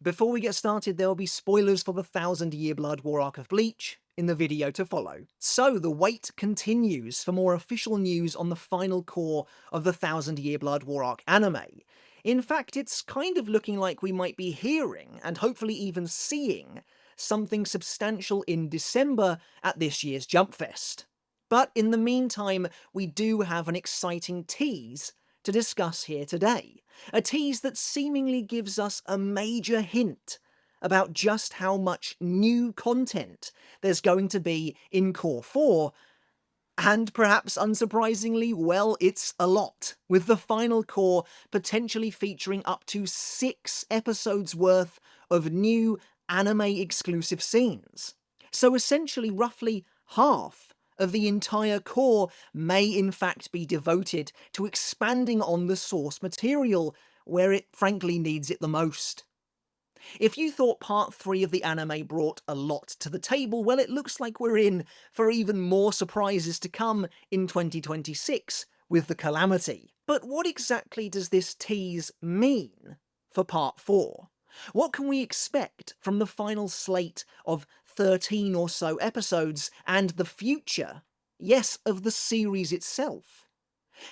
before we get started, there will be spoilers for the 1000-Year Blood War arc of Bleach in the video to follow. So the wait continues for more official news on the final core of the 1000-Year Blood War arc anime. In fact, it's kind of looking like we might be hearing, and hopefully even seeing, something substantial in December at this year's Jump Fest. But in the meantime, we do have an exciting tease to discuss here today. A tease that seemingly gives us a major hint about just how much new content there's going to be in Core 4, and perhaps unsurprisingly, well, it's a lot, with the final core potentially featuring up to 6 episodes worth of new anime-exclusive scenes. So essentially, roughly half of the entire core may in fact be devoted to expanding on the source material where it frankly needs it the most. If you thought part 3 of the anime brought a lot to the table, well, it looks like we're in for even more surprises to come in 2026 with the Calamity. But what exactly does this tease mean for part 4? What can we expect from the final slate of 13 or so episodes and the future, yes, of the series itself?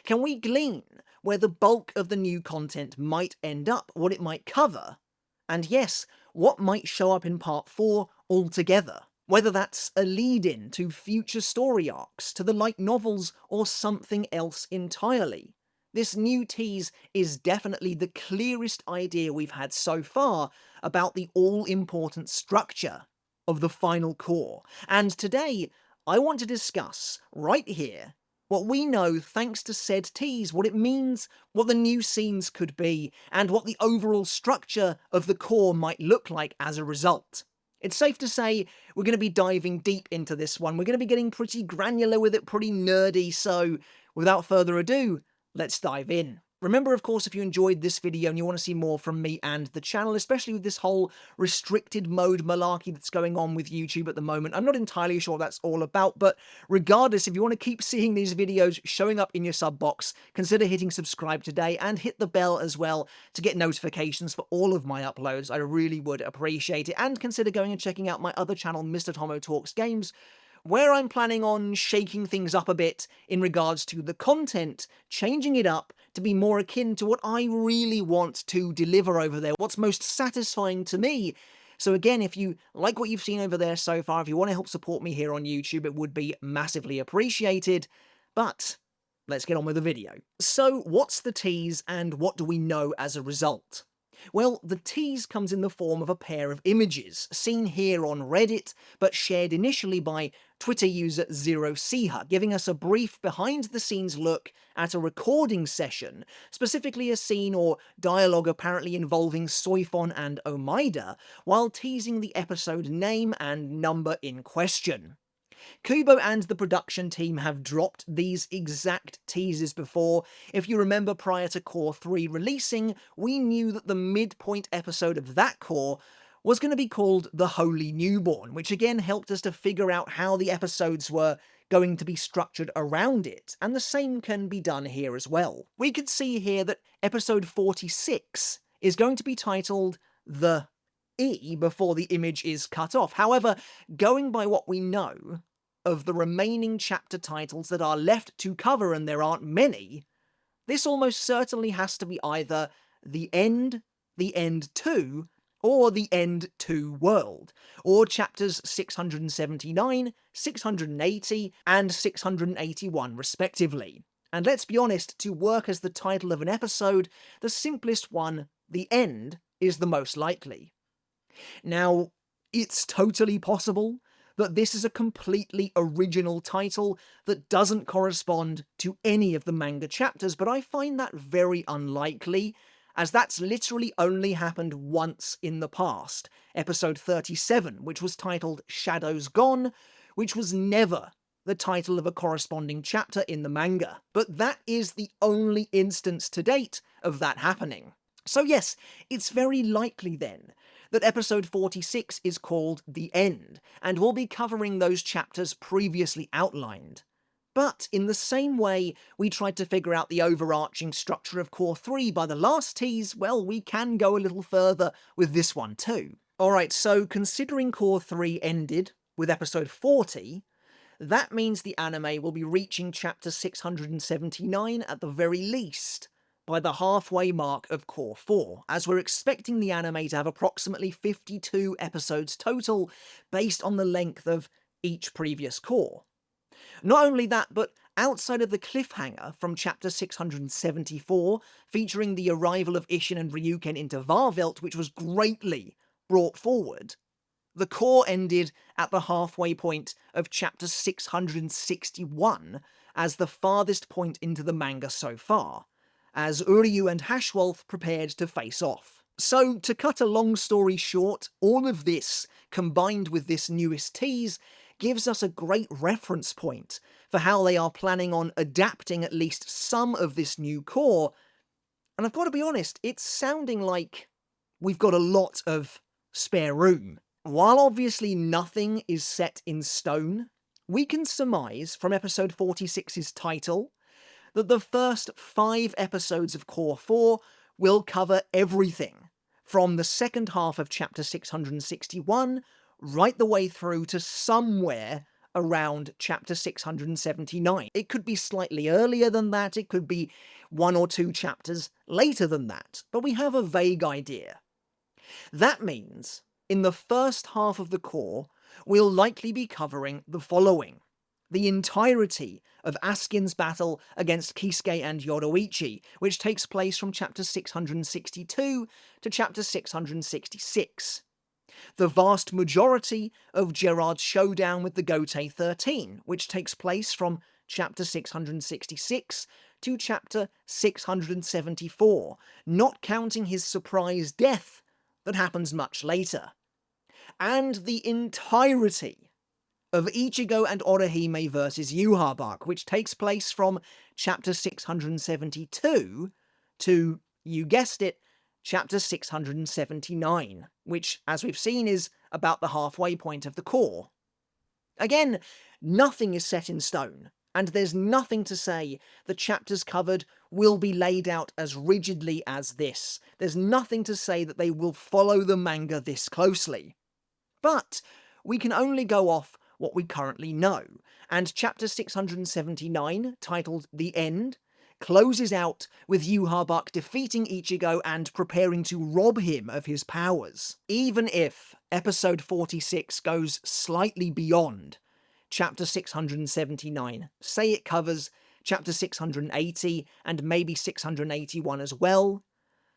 Can we glean where the bulk of the new content might end up, what it might cover? And yes, what might show up in part 4 altogether? Whether that's a lead-in to future story arcs, to the light novels, or something else entirely. This new tease is definitely the clearest idea we've had so far about the all-important structure of the final core. And today, I want to discuss, right here, what we know thanks to said tease, what it means, what the new scenes could be, and what the overall structure of the core might look like as a result. It's safe to say we're going to be diving deep into this one. We're going to be getting pretty granular with it, pretty nerdy, so without further ado, let's dive in. Remember, of course, if you enjoyed this video and you want to see more from me and the channel, especially with this whole restricted mode malarkey that's going on with YouTube at the moment, I'm not entirely sure what that's all about, but regardless, if you want to keep seeing these videos showing up in your sub box, consider hitting subscribe today and hit the bell as well to get notifications for all of my uploads. I really would appreciate it, and consider going and checking out my other channel, Mr. Tomo Talks Games, where I'm planning on shaking things up a bit in regards to the content, changing it up to be more akin to what I really want to deliver over there, what's most satisfying to me. So again, if you like what you've seen over there so far, if you want to help support me here on YouTube, it would be massively appreciated. But let's get on with the video. So what's the tease and what do we know as a result? Well, the tease comes in the form of a pair of images, seen here on Reddit, but shared initially by Twitter user ZeroSiha, giving us a brief behind-the-scenes look at a recording session, specifically a scene or dialogue apparently involving Soifon and Omaida, while teasing the episode name and number in question. Kubo and the production team have dropped these exact teasers before. If you remember, prior to Core 3 releasing, we knew that the midpoint episode of that core was going to be called The Holy Newborn, which again helped us to figure out how the episodes were going to be structured around it, and the same can be done here as well. We could see here that episode 46 is going to be titled The E before the image is cut off. However, going by what we know of the remaining chapter titles that are left to cover, and there aren't many, this almost certainly has to be either The End 2, or The End 2 World, or chapters 679, 680, and 681 respectively. And let's be honest, to work as the title of an episode, the simplest one, The End, is the most likely. Now, it's totally possible that this is a completely original title that doesn't correspond to any of the manga chapters, but I find that very unlikely, as that's literally only happened once in the past. Episode 37, which was titled Shadows Gone, which was never the title of a corresponding chapter in the manga. But that is the only instance to date of that happening. So yes, it's very likely then that episode 46 is called The End, and we'll be covering those chapters previously outlined. But in the same way we tried to figure out the overarching structure of Core 3 by the last tease, well, we can go a little further with this one too. Alright, so considering Core 3 ended with episode 40, that means the anime will be reaching chapter 679 at the very least by the halfway mark of Core 4, as we're expecting the anime to have approximately 52 episodes total based on the length of each previous core. Not only that, but outside of the cliffhanger from chapter 674, featuring the arrival of Isshin and Ryuken into Varvelt, which was greatly brought forward, the core ended at the halfway point of chapter 661 as the farthest point into the manga so far, as Uryu and Hashwolf prepared to face off. So, to cut a long story short, all of this, combined with this newest tease, gives us a great reference point for how they are planning on adapting at least some of this new core, and I've got to be honest, it's sounding like we've got a lot of spare room. While obviously nothing is set in stone, we can surmise from episode 46's title that the first 5 episodes of Core 4 will cover everything, from the second half of chapter 661 right the way through to somewhere around chapter 679. It could be slightly earlier than that, it could be 1 or 2 chapters later than that, but we have a vague idea. That means, in the first half of the core, we'll likely be covering the following: the entirety of Askin's battle against Kisuke and Yoruichi, which takes place from chapter 662 to chapter 666. The vast majority of Gerard's showdown with the Gotei 13, which takes place from chapter 666 to chapter 674, not counting his surprise death that happens much later. And the entirety of Ichigo and Orihime vs. Yhwach, which takes place from chapter 672 to, you guessed it, chapter 679, which, as we've seen, is about the halfway point of the core. Again, nothing is set in stone, and there's nothing to say the chapters covered will be laid out as rigidly as this. There's nothing to say that they will follow the manga this closely. But we can only go off what we currently know, and chapter 679, titled The End, closes out with Yhwach defeating Ichigo and preparing to rob him of his powers. Even if episode 46 goes slightly beyond chapter 679, say it covers chapter 680 and maybe 681 as well,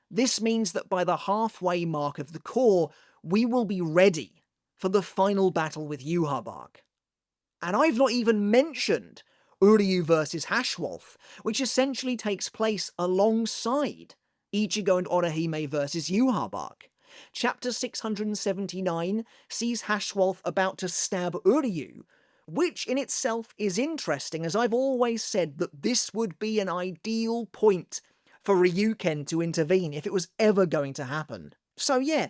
this means that by the halfway mark of the core, we will be ready for the final battle with Yhwach. And I've not even mentioned Uryu vs. Hashwolf, which essentially takes place alongside Ichigo and Orihime vs. Yhwach. Chapter 679 sees Hashwolf about to stab Uryu, which in itself is interesting, as I've always said that this would be an ideal point for Ryuken to intervene if it was ever going to happen. So yeah,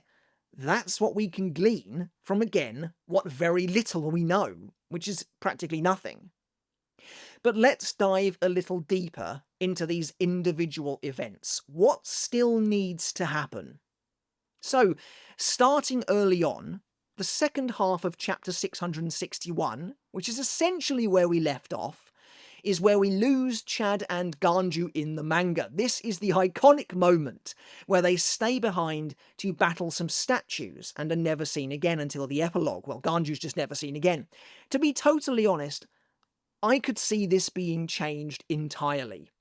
that's what we can glean from, again, what very little we know, which is practically nothing. But let's dive a little deeper into these individual events. What still needs to happen? So, starting early on, the second half of chapter 661, which is essentially where we left off, is where we lose Chad and Ganju in the manga. This is the iconic moment where they stay behind to battle some statues and are never seen again until the epilogue. Well, Ganju's just never seen again. To be totally honest, I could see this being changed entirely.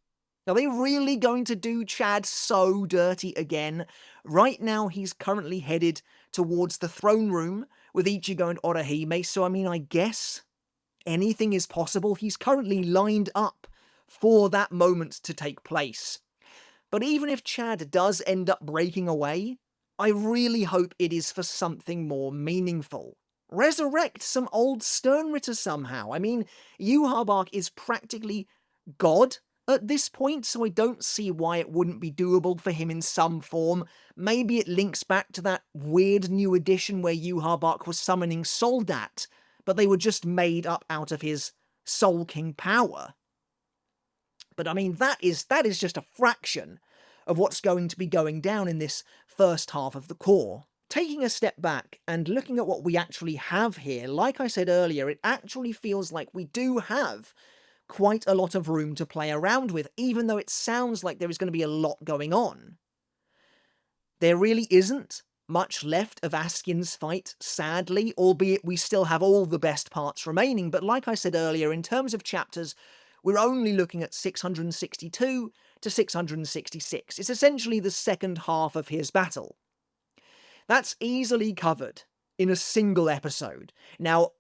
Are they really going to do Chad so dirty again? Right now he's currently headed towards the throne room with Ichigo and Orihime, so I mean, I guess anything is possible. He's currently lined up for that moment to take place. But even if Chad does end up breaking away, I really hope it is for something more meaningful. Resurrect some old Sternritter somehow. I mean, Yhwach is practically God at this point, so I don't see why it wouldn't be doable for him in some form. Maybe it links back to that weird new edition where Yhwach was summoning Soldat, but they were just made up out of his Soul King power. But I mean, that is just a fraction of what's going to be going down in this first half of the core. Taking a step back and looking at what we actually have here, like I said earlier, it actually feels like we do have quite a lot of room to play around with, even though it sounds like there is going to be a lot going on. There really isn't much left of Askin's fight, sadly, albeit we still have all the best parts remaining, but like I said earlier, in terms of chapters, we're only looking at 662 to 666. It's essentially the second half of his battle. That's easily covered in a single episode. Now,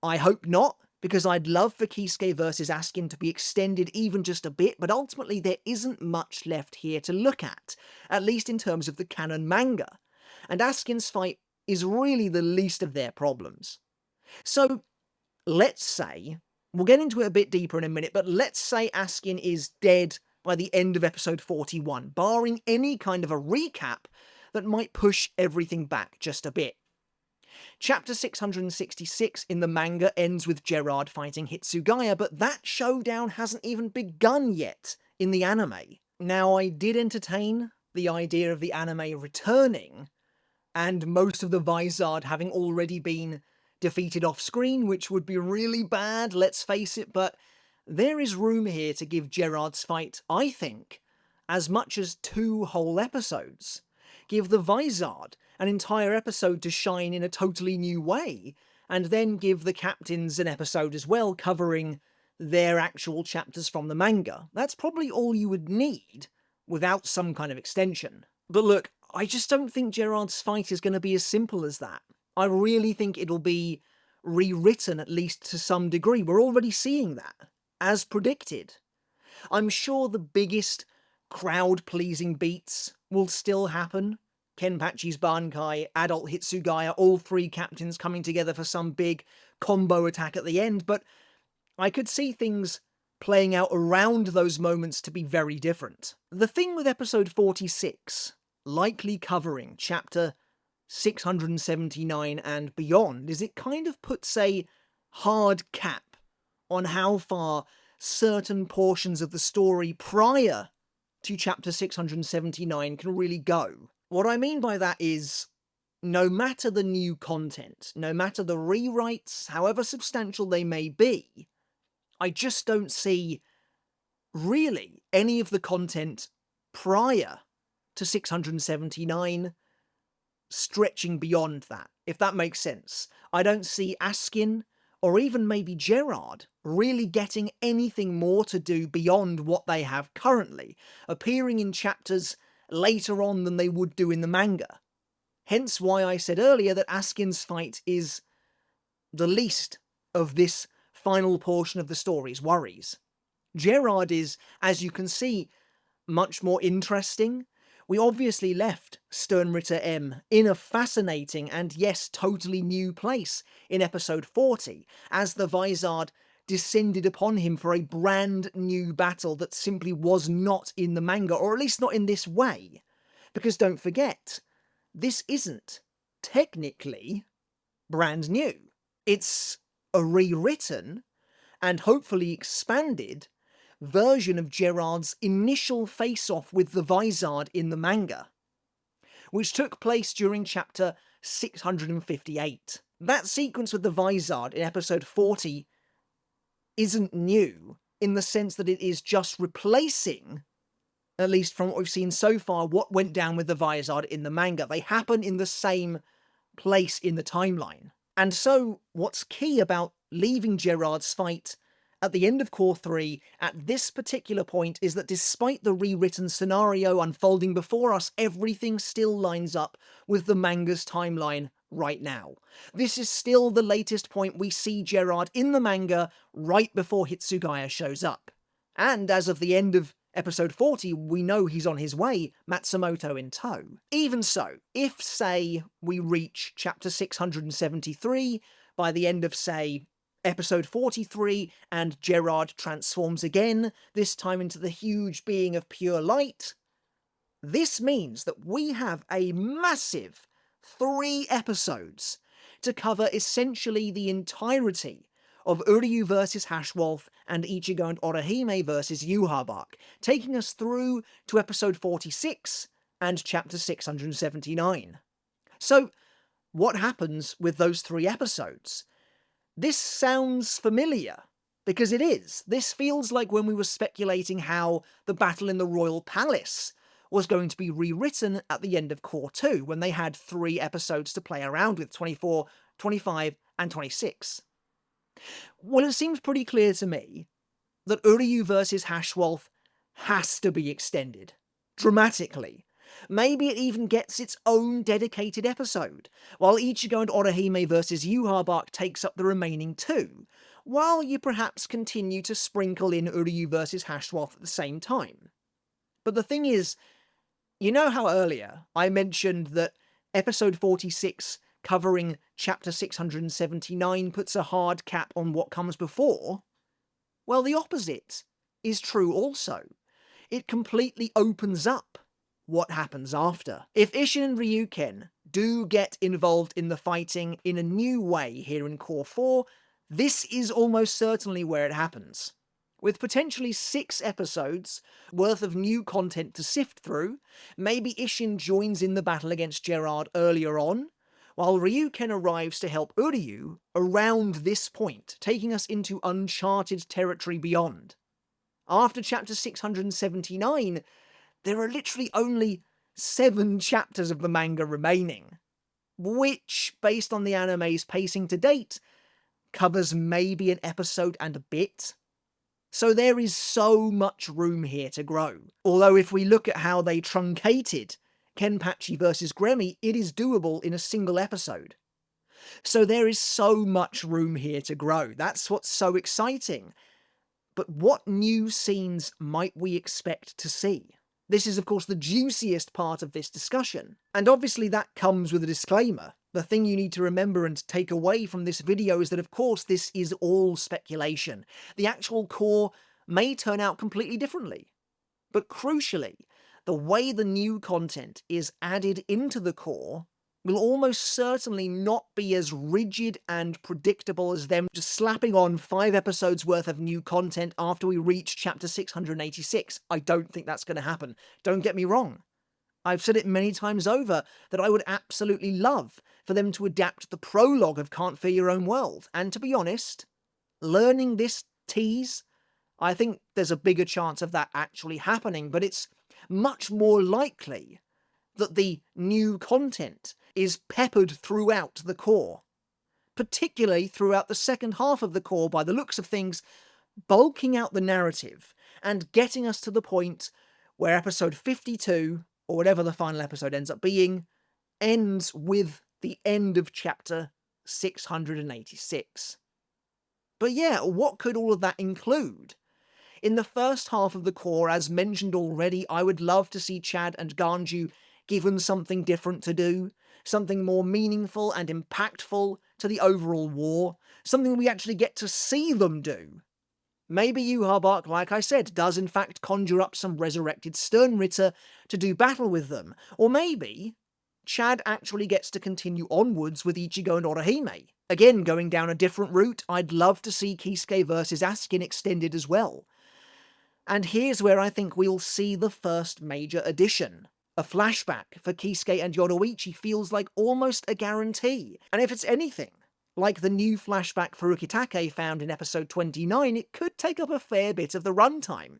I hope not, because I'd love for Kisuke versus Askin to be extended even just a bit, but ultimately there isn't much left here to look at least in terms of the canon manga. And Askin's fight is really the least of their problems. So, let's say, we'll get into it a bit deeper in a minute, but let's say Askin is dead by the end of episode 41, barring any kind of a recap that might push everything back just a bit. Chapter 666 in the manga ends with Gerard fighting Hitsugaya, but that showdown hasn't even begun yet in the anime. Now, I did entertain the idea of the anime returning, and most of the Vizard having already been defeated off-screen, which would be really bad, let's face it, but there is room here to give Gerard's fight, I think, as much as 2 whole episodes. Give the Vizard an entire episode to shine in a totally new way, and then give the captains an episode as well covering their actual chapters from the manga. That's probably all you would need without some kind of extension. But look, I just don't think Gerard's fight is going to be as simple as that. I really think it'll be rewritten, at least to some degree. We're already seeing that, as predicted. I'm sure the biggest crowd-pleasing beats will still happen. Kenpachi's Bankai, Adult Hitsugaya, all 3 captains coming together for some big combo attack at the end, but I could see things playing out around those moments to be very different. The thing with episode 46, likely covering chapter 679 and beyond, is it kind of puts a hard cap on how far certain portions of the story prior to chapter 679 can really go. What I mean by that is, no matter the new content, no matter the rewrites, however substantial they may be, I just don't see, really, any of the content prior to 679 stretching beyond that, if that makes sense. I don't see Askin, or even maybe Gerard, really getting anything more to do beyond what they have currently, appearing in chapters later on than they would do in the manga. Hence why I said earlier that Askin's fight is the least of this final portion of the story's worries. Gerard is, as you can see, much more interesting. We obviously left Sternritter M in a fascinating and yes, totally new place in episode 40, as the Vizard descended upon him for a brand new battle that simply was not in the manga, or at least not in this way. Because don't forget, this isn't technically brand new. It's a rewritten and hopefully expanded version of Gerard's initial face-off with the Vizard in the manga, which took place during chapter 658. That sequence with the Vizard in episode 40 isn't new, in the sense that it is just replacing, at least from what we've seen so far, what went down with the Vizard in the manga. They happen in the same place in the timeline. And so, what's key about leaving Gerard's fight at the end of Core 3 at this particular point is that despite the rewritten scenario unfolding before us, everything still lines up with the manga's timeline right now. This is still the latest point we see Gerard in the manga right before Hitsugaya shows up. And as of the end of episode 40, we know he's on his way, Matsumoto in tow. Even so, if, say, we reach chapter 673 by the end of, say, episode 43, and Gerard transforms again, this time into the huge being of pure light, this means that we have a massive 3 episodes to cover essentially the entirety of Uryu versus Hashwolf and Ichigo and Orihime versus Yhwach, taking us through to episode 46 and chapter 679. So, what happens with those 3 episodes? This sounds familiar, because it is. This feels like when we were speculating how the battle in the Royal Palace was going to be rewritten at the end of Cour 2, when they had 3 episodes to play around with, 24, 25, and 26. Well, it seems pretty clear to me that Uryu versus Hashwolf has to be extended. Dramatically. Maybe it even gets its own dedicated episode, while Ichigo and Orihime versus Yhwach takes up the remaining 2, while you perhaps continue to sprinkle in Uryu versus Hashwolf at the same time. But the thing is, you know how earlier I mentioned that episode 46 covering chapter 679 puts a hard cap on what comes before? Well, the opposite is true also. It completely opens up what happens after. If Isshin and Ryuken do get involved in the fighting in a new way here in Cour 4, this is almost certainly where it happens. With potentially 6 episodes worth of new content to sift through, maybe Isshin joins in the battle against Gerard earlier on, while Ryuken arrives to help Uryu around this point, taking us into uncharted territory beyond. After chapter 679, there are literally only 7 chapters of the manga remaining, which, based on the anime's pacing to date, covers maybe an episode and a bit. So there is so much room here to grow. Although if we look at how they truncated Kenpachi vs. Gremmy, it is doable in a single episode. So there is so much room here to grow. That's what's so exciting. But what new scenes might we expect to see? This is, of course, the juiciest part of this discussion. And obviously that comes with a disclaimer. The thing you need to remember and take away from this video is that, of course, this is all speculation. The actual core may turn out completely differently. But crucially, the way the new content is added into the core will almost certainly not be as rigid and predictable as them just slapping on 5 episodes worth of new content after we reach chapter 686. I don't think that's going to happen. Don't get me wrong. I've said it many times over that I would absolutely love for them to adapt the prologue of Can't Fear Your Own World. And to be honest, learning this tease, I think there's a bigger chance of that actually happening, but it's much more likely that the new content is peppered throughout the core, particularly throughout the second half of the core by the looks of things, bulking out the narrative and getting us to the point where episode 52, or whatever the final episode ends up being, ends with the end of chapter 686. But yeah, what could all of that include? In the first half of the core, as mentioned already, I would love to see Chad and Ganju given something different to do, something more meaningful and impactful to the overall war, something we actually get to see them do. Maybe Yhwach, like I said, does in fact conjure up some resurrected Sternritter to do battle with them, or maybe Chad actually gets to continue onwards with Ichigo and Orihime. Again, going down a different route, I'd love to see Kisuke versus Askin extended as well. And here's where I think we'll see the first major addition. A flashback for Kisuke and Yoruichi feels like almost a guarantee, and if it's anything like the new flashback for Ukitake found in episode 29, it could take up a fair bit of the runtime.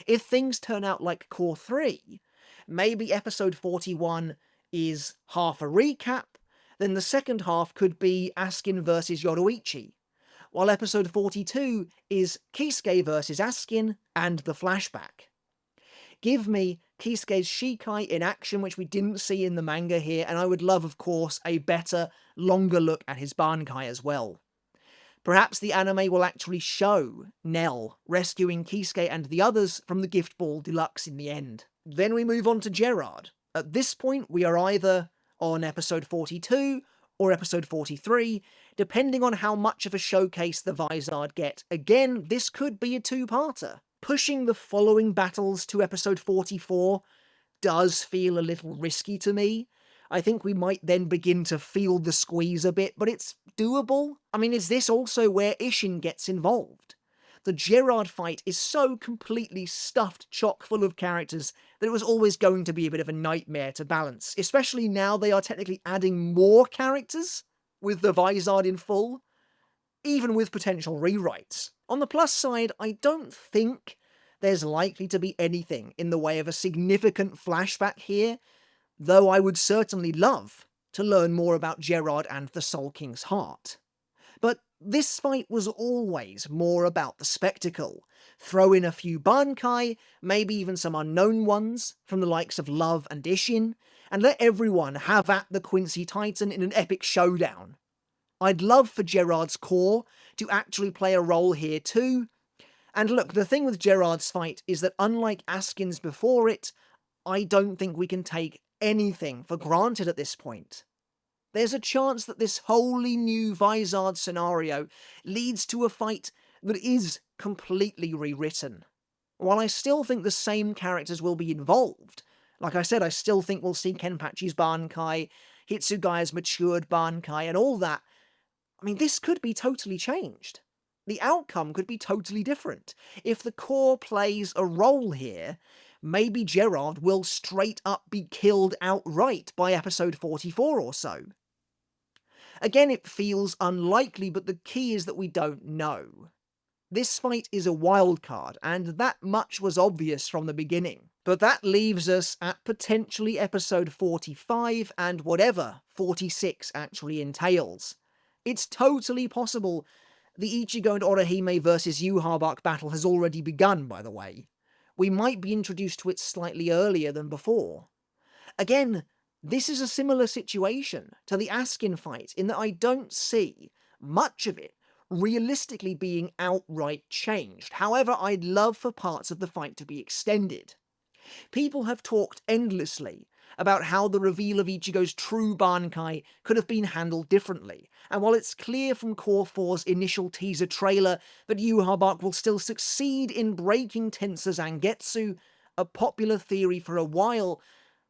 If things turn out like Core 3, maybe episode 41 is half a recap, then the second half could be Askin versus Yoruichi, while episode 42 is Kisuke versus Askin and the flashback. Give me Kisuke's Shikai in action, which we didn't see in the manga here, and I would love, of course, a better, longer look at his bankai as well. Perhaps the anime will actually show Nell rescuing Kisuke and the others from the Gift Ball Deluxe in the end. Then we move on to Gerard. At this point, we are either on episode 42 or episode 43, depending on how much of a showcase the Vizard get. Again, this could be a 2-parter. Pushing the following battles to episode 44 does feel a little risky to me, I think we might then begin to feel the squeeze a bit, but it's doable. I mean, is this also where Ishin gets involved? The Gerard fight is so completely stuffed chock full of characters that it was always going to be a bit of a nightmare to balance, especially now they are technically adding more characters with the Vizard in full, even with potential rewrites. On the plus side, I don't think there's likely to be anything in the way of a significant flashback here, though I would certainly love to learn more about Gerard and the Soul King's heart. But this fight was always more about the spectacle. Throw in a few bankai, maybe even some unknown ones from the likes of Love and Ishin, and let everyone have at the Quincy Titan in an epic showdown. I'd love for Gerard's core to actually play a role here too. And look, the thing with Gerard's fight is that unlike Askin's before it, I don't think we can take anything for granted at this point. There's a chance that this wholly new Vizard scenario leads to a fight that is completely rewritten. While I still think the same characters will be involved, like I said, I still think we'll see Kenpachi's Bankai, Hitsugaya's matured Bankai, and all that. I mean, this could be totally changed. The outcome could be totally different. If the core plays a role here, maybe Gerard will straight up be killed outright by episode 44 or so. Again, it feels unlikely, but the key is that we don't know. This fight is a wild card, and that much was obvious from the beginning. But that leaves us at potentially episode 45 and whatever 46 actually entails. It's totally possible the Ichigo and Orihime vs Yhwach battle has already begun, by the way. We might be introduced to it slightly earlier than before. Again, this is a similar situation to the Askin fight in that I don't see much of it realistically being outright changed. However, I'd love for parts of the fight to be extended. People have talked endlessly about how the reveal of Ichigo's true Bankai could have been handled differently, and while it's clear from Core 4's initial teaser trailer that Yhwach will still succeed in breaking Tensa Zangetsu, a popular theory for a while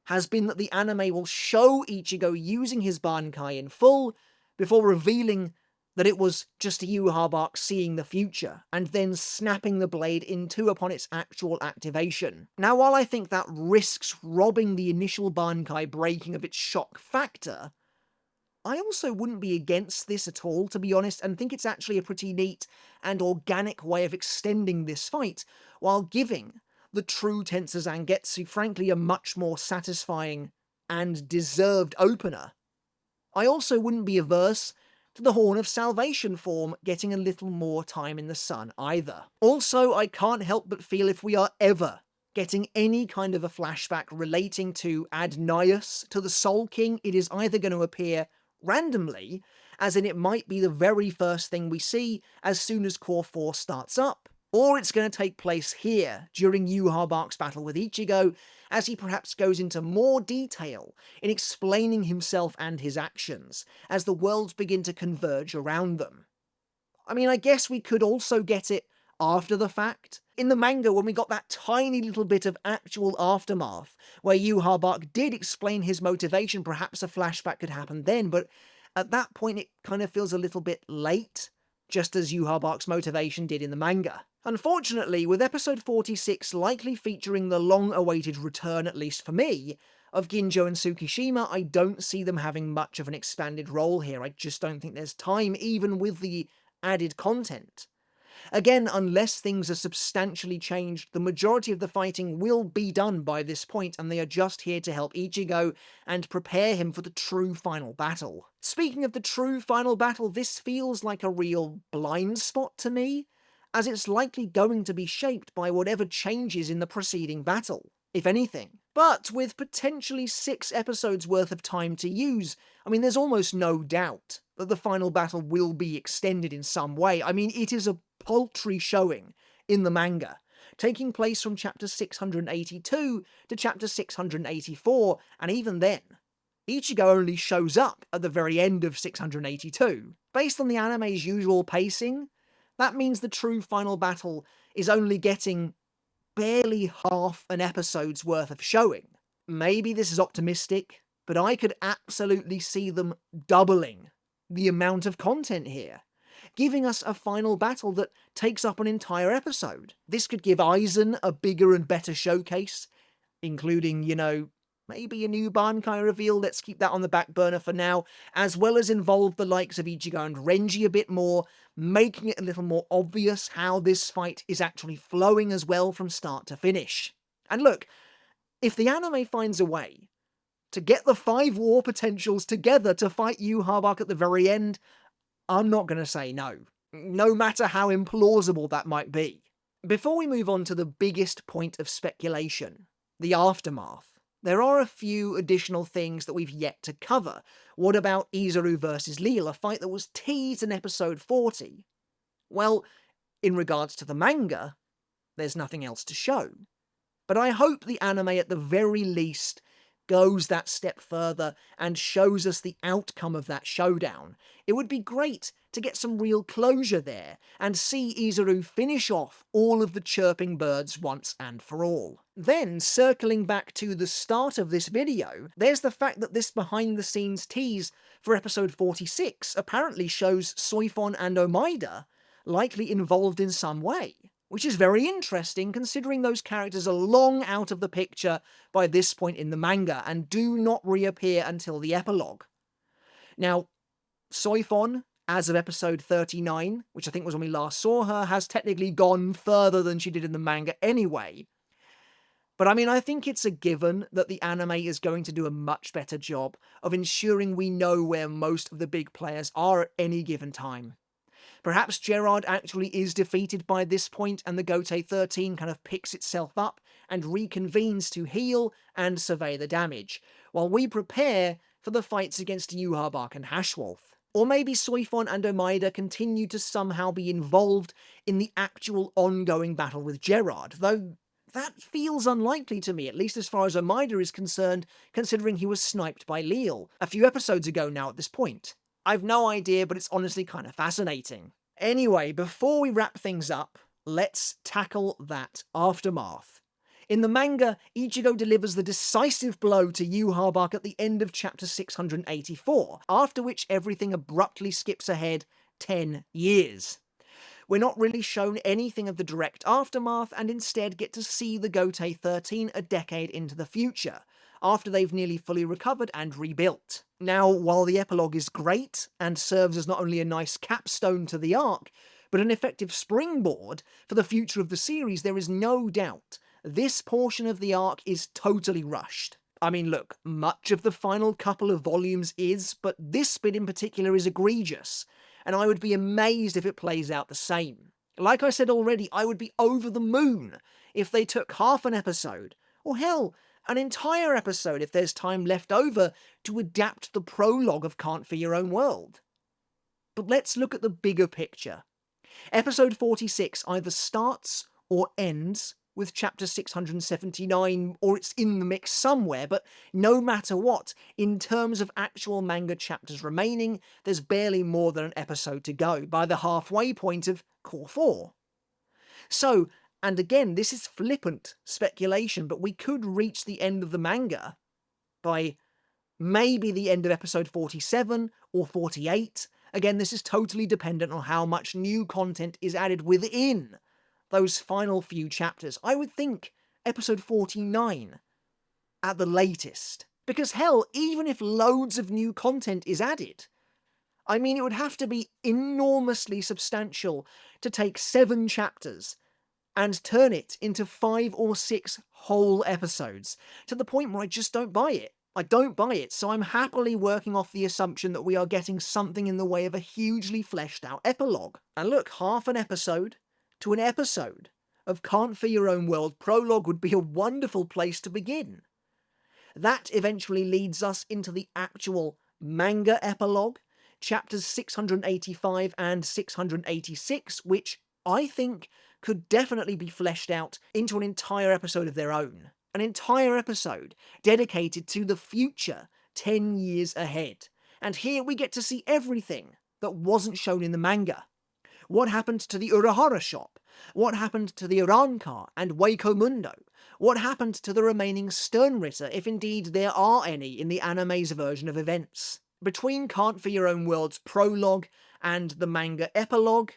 has been that the anime will show Ichigo using his Bankai in full before revealing that it was just Yhwach seeing the future, and then snapping the blade in two upon its actual activation. Now, while I think that risks robbing the initial Bankai breaking of its shock factor, I also wouldn't be against this at all, to be honest, and think it's actually a pretty neat and organic way of extending this fight, while giving the true Tensa Zangetsu, frankly, a much more satisfying and deserved opener. I also wouldn't be averse to the Horn of Salvation form getting a little more time in the sun either. Also, I can't help but feel if we are ever getting any kind of a flashback relating to Adnias to the Soul King, it is either going to appear randomly, as in it might be the very first thing we see as soon as Core 4 starts up, or it's going to take place here during Yhwach's battle with Ichigo, as he perhaps goes into more detail in explaining himself and his actions, as the worlds begin to converge around them. I mean, I guess we could also get it after the fact. In the manga, when we got that tiny little bit of actual aftermath, where Yhwach did explain his motivation, perhaps a flashback could happen then, but at that point it kind of feels a little bit late, just as Yhwach's motivation did in the manga. Unfortunately, with episode 46 likely featuring the long-awaited return, at least for me, of Ginjo and Tsukishima, I don't see them having much of an expanded role here. I just don't think there's time, even with the added content. Again, unless things are substantially changed, the majority of the fighting will be done by this point, and they are just here to help Ichigo and prepare him for the true final battle. Speaking of the true final battle, this feels like a real blind spot to me, as it's likely going to be shaped by whatever changes in the preceding battle, if anything. But with potentially 6 episodes worth of time to use, I mean, there's almost no doubt that the final battle will be extended in some way. I mean, it is a paltry showing in the manga, taking place from chapter 682 to chapter 684, and even then, Ichigo only shows up at the very end of 682. Based on the anime's usual pacing, that means the true final battle is only getting barely half an episode's worth of showing. Maybe this is optimistic, but I could absolutely see them doubling the amount of content here, giving us a final battle that takes up an entire episode. This could give Aizen a bigger and better showcase, including, maybe a new bankai reveal, let's keep that on the back burner for now, as well as involve the likes of Ichigo and Renji a bit more, making it a little more obvious how this fight is actually flowing as well from start to finish. And look, if the anime finds a way to get the 5 war potentials together to fight Yhwach at the very end, I'm not going to say no, no matter how implausible that might be. Before we move on to the biggest point of speculation, the aftermath, there are a few additional things that we've yet to cover. What about Izuru versus Leal, a fight that was teased in episode 40? Well, in regards to the manga, there's nothing else to show. But I hope the anime at the very least goes that step further and shows us the outcome of that showdown. It would be great to get some real closure there and see Izuru finish off all of the chirping birds once and for all. Then, circling back to the start of this video, there's the fact that this behind the scenes tease for episode 46 apparently shows Soifon and Omaida likely involved in some way, which is very interesting considering those characters are long out of the picture by this point in the manga and do not reappear until the epilogue. Now, Soifon, as of episode 39, which I think was when we last saw her, has technically gone further than she did in the manga anyway. But I think it's a given that the anime is going to do a much better job of ensuring we know where most of the big players are at any given time. Perhaps Gerard actually is defeated by this point and the Gotei 13 kind of picks itself up and reconvenes to heal and survey the damage, while we prepare for the fights against Yhwach and Hashwolf. Or maybe Soifon and Omaida continue to somehow be involved in the actual ongoing battle with Gerard, though that feels unlikely to me, at least as far as Omaida is concerned, considering he was sniped by Leal a few episodes ago now at this point. I've no idea, but it's honestly kind of fascinating. Anyway, before we wrap things up, let's tackle that aftermath. In the manga, Ichigo delivers the decisive blow to Yhwach at the end of chapter 684, after which everything abruptly skips ahead 10 years. We're not really shown anything of the direct aftermath and instead get to see the Gotei 13 a decade into the future, after they've nearly fully recovered and rebuilt. Now, while the epilogue is great and serves as not only a nice capstone to the arc, but an effective springboard for the future of the series, there is no doubt this portion of the arc is totally rushed. Look, much of the final couple of volumes is, but this bit in particular is egregious, and I would be amazed if it plays out the same. Like I said already, I would be over the moon if they took half an episode, or hell, an entire episode if there's time left over to adapt the prologue of Can't Fear Your Own World. But let's look at the bigger picture. Episode 46 either starts or ends with chapter 679, or it's in the mix somewhere, but no matter what, in terms of actual manga chapters remaining, there's barely more than an episode to go by the halfway point of Core 4. So, and again, this is flippant speculation, but we could reach the end of the manga by maybe the end of episode 47 or 48. Again, this is totally dependent on how much new content is added within those final few chapters. I would think episode 49 at the latest. Because hell, even if loads of new content is added, it would have to be enormously substantial to take 7 chapters and turn it into 5 or 6 whole episodes, to the point where I just don't buy it. I don't buy it, so I'm happily working off the assumption that we are getting something in the way of a hugely fleshed out epilogue. And look, half an episode to an episode of Can't Fear Your Own World prologue would be a wonderful place to begin. That eventually leads us into the actual manga epilogue, chapters 685 and 686, which I think could definitely be fleshed out into an entire episode of their own. An entire episode dedicated to the future 10 years ahead. And here we get to see everything that wasn't shown in the manga. What happened to the Urahara shop? What happened to the Iranka and Waco Mundo? What happened to the remaining Sternritter, if indeed there are any in the anime's version of events? Between Can't For Your Own World's prologue and the manga epilogue,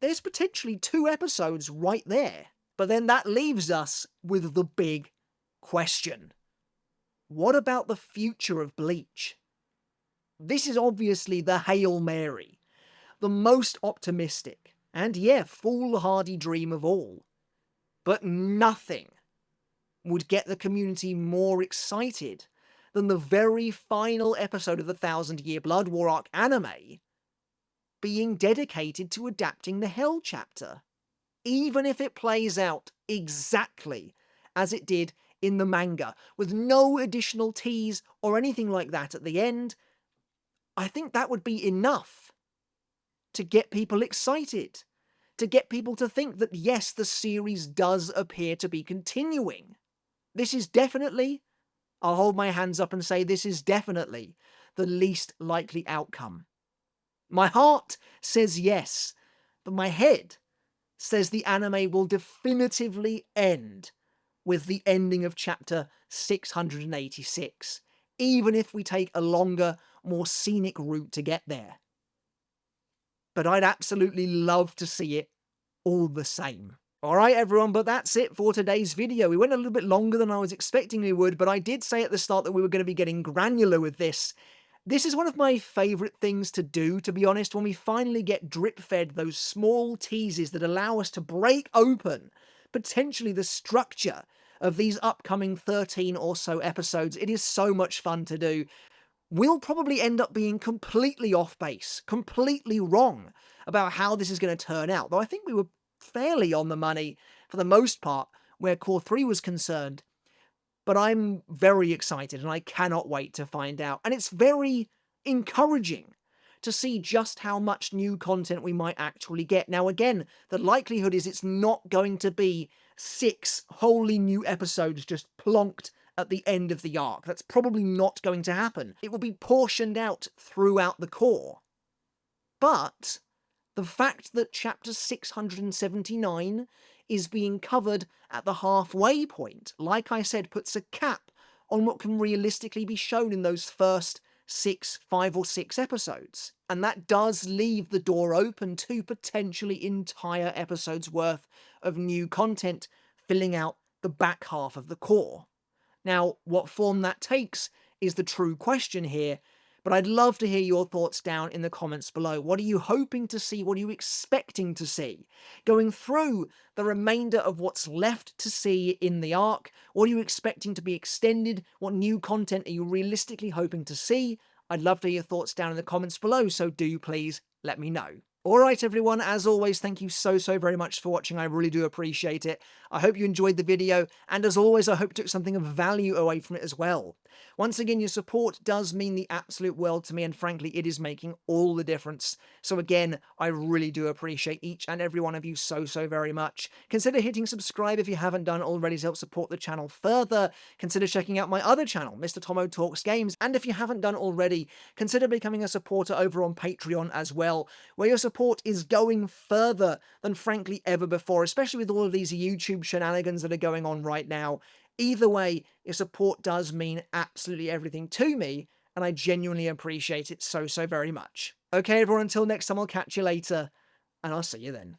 there's potentially 2 episodes right there. But then that leaves us with the big question. What about the future of Bleach? This is obviously the Hail Mary, the most optimistic, and yeah, foolhardy dream of all. But nothing would get the community more excited than the very final episode of the 1000-Year Blood War arc anime being dedicated to adapting the Hell chapter, even if it plays out exactly as it did in the manga, with no additional tease or anything like that at the end. I think that would be enough to get people excited, to get people to think that yes, the series does appear to be continuing. This is definitely, I'll hold my hands up and say this is definitely the least likely outcome. My heart says yes, but my head says the anime will definitively end with the ending of chapter 686, even if we take a longer, more scenic route to get there. But I'd absolutely love to see it all the same. Alright everyone, but that's it for today's video. We went a little bit longer than I was expecting we would, but I did say at the start that we were going to be getting granular with this. This is one of my favourite things to do, to be honest, when we finally get drip-fed those small teases that allow us to break open, potentially, the structure of these upcoming 13 or so episodes. It is so much fun to do. We'll probably end up being completely off base, completely wrong about how this is going to turn out, though I think we were fairly on the money for the most part where Core 3 was concerned. But I'm very excited and I cannot wait to find out. And it's very encouraging to see just how much new content we might actually get. Now again, the likelihood is it's not going to be 6 wholly new episodes just plonked at the end of the arc. That's probably not going to happen. It will be portioned out throughout the core. But the fact that chapter 679 is being covered at the halfway point, like I said, puts a cap on what can realistically be shown in those first 5 or 6 episodes. And that does leave the door open to potentially entire episodes worth of new content filling out the back half of the core. Now, what form that takes is the true question here, but I'd love to hear your thoughts down in the comments below. What are you hoping to see? What are you expecting to see? Going through the remainder of what's left to see in the arc, what are you expecting to be extended? What new content are you realistically hoping to see? I'd love to hear your thoughts down in the comments below, so do please let me know. Alright everyone, as always, thank you so very much for watching. I really do appreciate it. I hope you enjoyed the video, and as always, I hope you took something of value away from it as well. Once again, your support does mean the absolute world to me, and frankly, it is making all the difference. So again, I really do appreciate each and every one of you so very much. Consider hitting subscribe if you haven't done already to help support the channel further. Consider checking out my other channel, Mr. Tomo Talks Games, and if you haven't done already, consider becoming a supporter over on Patreon as well, where your support is going further than frankly ever before, especially with all of these YouTube shenanigans that are going on right now. Either way, your support does mean absolutely everything to me, and I genuinely appreciate it so very much. Okay everyone, until next time, I'll catch you later, and I'll see you then.